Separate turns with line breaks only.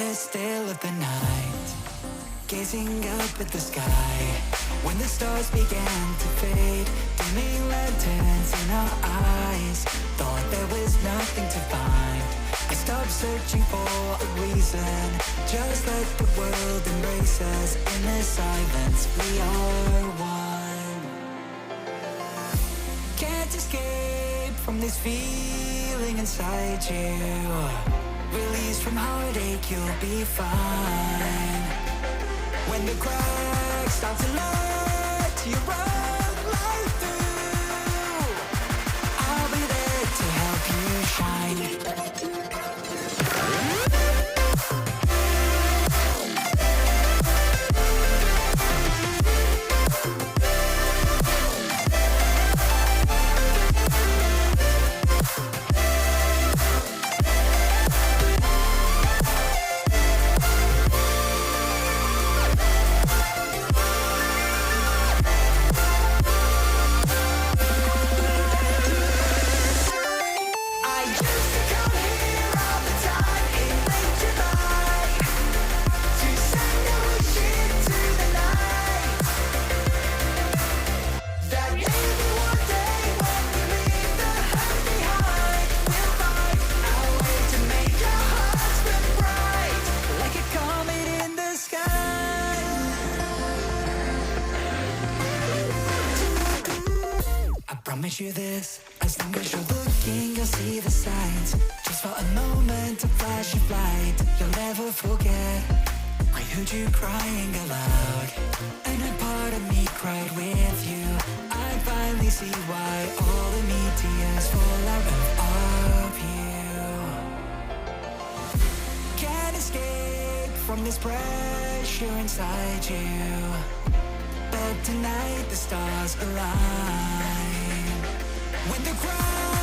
the still of the night, gazing up at the sky. When the stars began to fade, dimming lanterns in our eyes, thought there was nothing to find. I stopped searching for a reason, just let the world embrace us. In the silence we are one. Can't escape from this feeling inside you. Released from heartache, you'll be fine. When the cracks start to let you run light through, I'll be there to help you shine. Promise you this, as long as you're looking, you'll see the signs. Just for a moment, a flash of light, you'll never forget. I heard you crying aloud, and a part of me cried with you. I finally see why all the meteors fall out of you. Can't escape from this pressure inside you, but tonight the stars align. When the crowd